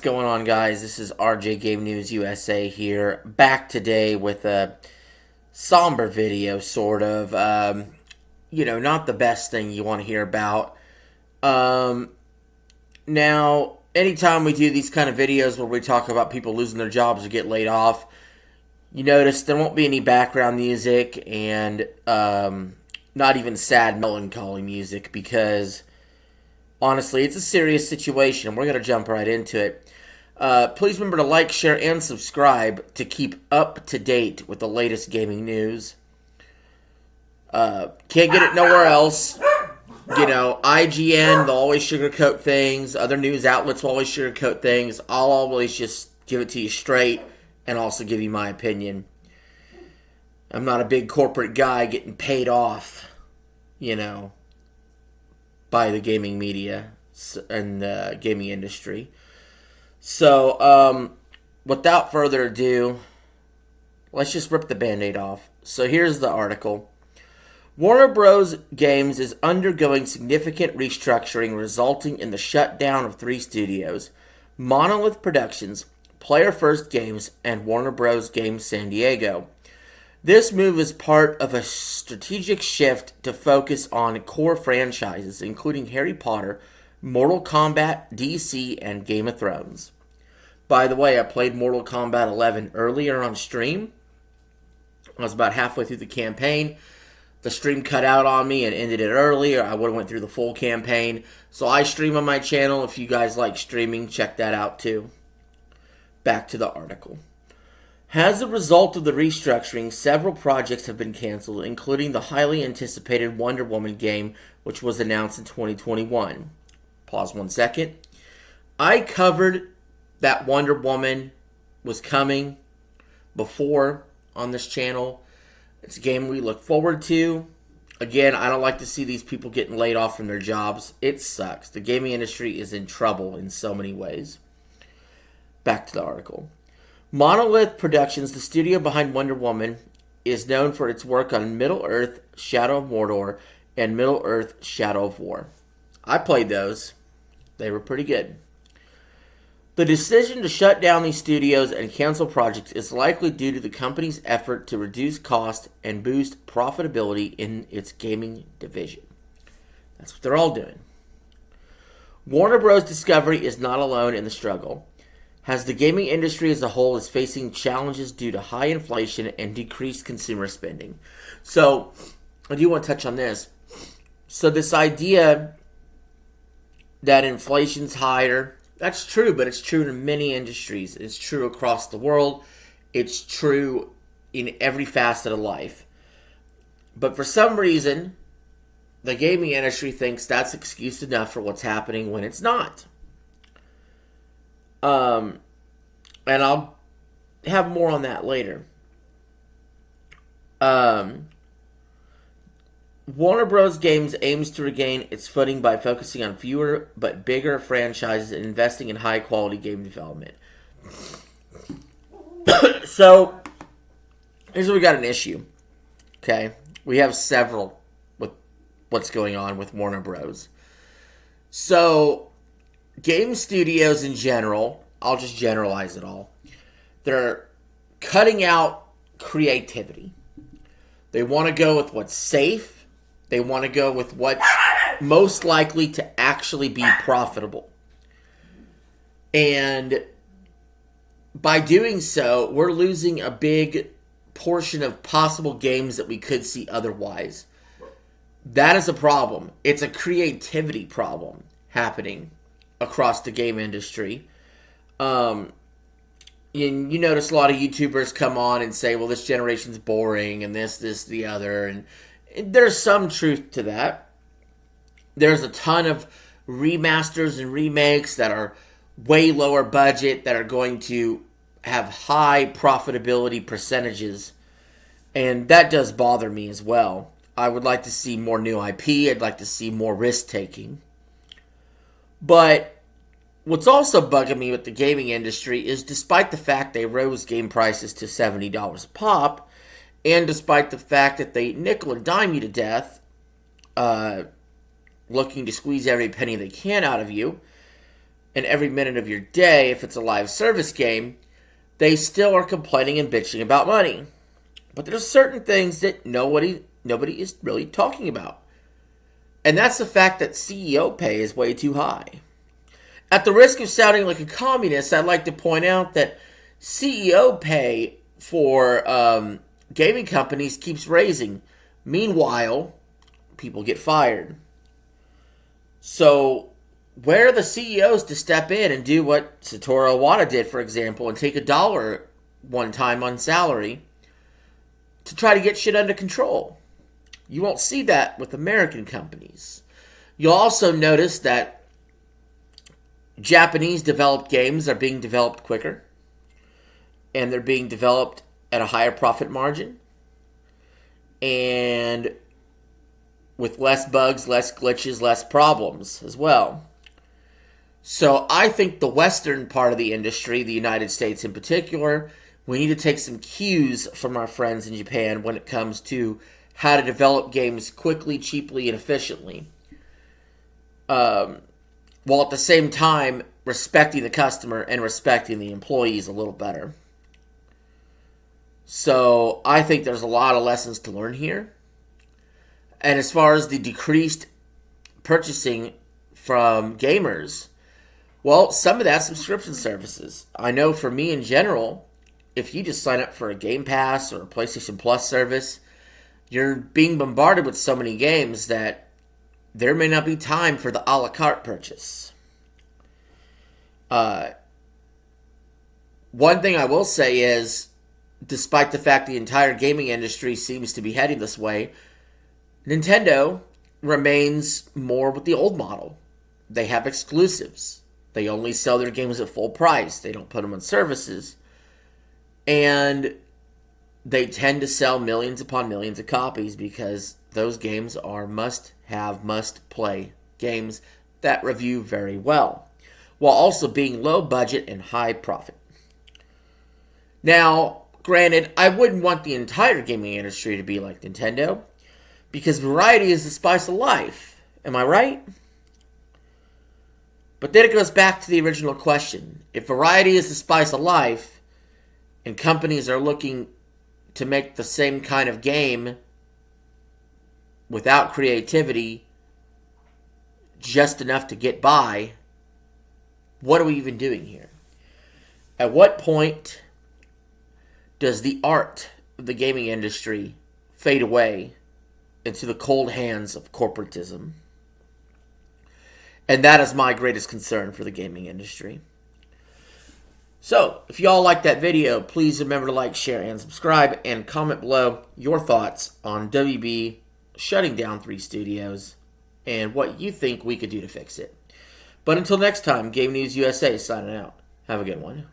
What's going on, guys? This is RJ Game News USA here, back today with a somber video, sort of. Not the best thing you want to hear about. Now, anytime we do these kind of videos where we talk about people losing their jobs or get laid off, you notice there won't be any background music and not even sad, melancholy music because honestly, it's a serious situation. We're going to jump right into it. Please remember to like, share, and subscribe to keep up to date with the latest gaming news. Can't get it nowhere else. IGN, they'll always sugarcoat things. Other news outlets will always sugarcoat things. I'll always just give it to you straight and also give you my opinion. I'm not a big corporate guy getting paid off, by the gaming media and the gaming industry. So, without further ado, let's just rip the Band-Aid off. So here's the article. Warner Bros. Games is undergoing significant restructuring resulting in the shutdown of 3 studios, Monolith Productions, Player First Games, and Warner Bros. Games San Diego. This move is part of a strategic shift to focus on core franchises, including Harry Potter, Mortal Kombat, DC, and Game of Thrones. By the way, I played Mortal Kombat 11 earlier on stream. I was about halfway through the campaign. The stream cut out on me and ended it earlier. I would have went through the full campaign. So I stream on my channel. If you guys like streaming, check that out too. Back to the article. As a result of the restructuring, several projects have been canceled, including the highly anticipated Wonder Woman game, which was announced in 2021. Pause 1 second. I covered that Wonder Woman was coming before on this channel. It's a game we look forward to. Again, I don't like to see these people getting laid off from their jobs. It sucks. The gaming industry is in trouble in so many ways. Back to the article. Monolith Productions, the studio behind Wonder Woman, is known for its work on Middle-earth: Shadow of Mordor and Middle-earth: Shadow of War. I played those. They were pretty good. The decision to shut down these studios and cancel projects is likely due to the company's effort to reduce cost and boost profitability in its gaming division. That's what they're all doing. Warner Bros. Discovery is not alone in the struggle, as the gaming industry as a whole is facing challenges due to high inflation and decreased consumer spending. So, I do want to touch on this. So this idea that inflation's higher, that's true, but it's true in many industries. It's true across the world. It's true in every facet of life. But for some reason, the gaming industry thinks that's excuse enough for what's happening when it's not. And I'll have more on that later. Warner Bros. Games aims to regain its footing by focusing on fewer but bigger franchises and investing in high-quality game development. So, here's where we got an issue. Okay? We have several with what's going on with Warner Bros. So, game studios in general, I'll just generalize it all, they're cutting out creativity. They want to go with what's safe. They want to go with what's most likely to actually be profitable. And by doing so, we're losing a big portion of possible games that we could see otherwise. That is a problem. It's a creativity problem happening across the game industry. And you notice a lot of YouTubers come on and say, well, this generation's boring and this, the other. And there's some truth to that. There's a ton of remasters and remakes that are way lower budget that are going to have high profitability percentages. And that does bother me as well. I would like to see more new IP. I'd like to see more risk-taking. But what's also bugging me with the gaming industry is despite the fact they rose game prices to $70 a pop, and despite the fact that they nickel and dime you to death, looking to squeeze every penny they can out of you, and every minute of your day, if it's a live service game, they still are complaining and bitching about money. But there's certain things that nobody is really talking about. And that's the fact that CEO pay is way too high. At the risk of sounding like a communist, I'd like to point out that CEO pay for gaming companies keeps raising. Meanwhile, people get fired. So, where are the CEOs to step in and do what Satoru Iwata did, for example, and take $1 one time on salary to try to get shit under control? You won't see that with American companies. You'll also notice that Japanese developed games are being developed quicker, and they're being developed at a higher profit margin, and with less bugs, less glitches, less problems as well. So I think the Western part of the industry, the United States in particular, we need to take some cues from our friends in Japan when it comes to how to develop games quickly, cheaply, and efficiently. While at the same time respecting the customer and respecting the employees a little better. So I think there's a lot of lessons to learn here. And as far as the decreased purchasing from gamers, well, some of that's subscription services. I know for me in general, if you just sign up for a Game Pass or a PlayStation Plus service, you're being bombarded with so many games that there may not be time for the a la carte purchase. One thing I will say is, despite the fact the entire gaming industry seems to be heading this way, Nintendo remains more with the old model. They have exclusives. They only sell their games at full price. They don't put them on services. And they tend to sell millions upon millions of copies because those games are must-have, must-play games that review very well, while also being low budget and high profit. Now, granted, I wouldn't want the entire gaming industry to be like Nintendo, because variety is the spice of life. Am I right? But then it goes back to the original question. If variety is the spice of life, and companies are looking to make the same kind of game without creativity, just enough to get by, what are we even doing here? At what point does the art of the gaming industry fade away into the cold hands of corporatism? And that is my greatest concern for the gaming industry. So, if y'all like that video, please remember to like, share, and subscribe, and comment below your thoughts on WB shutting down 3 studios and what you think we could do to fix it. But until next time, Game News USA signing out. Have a good one.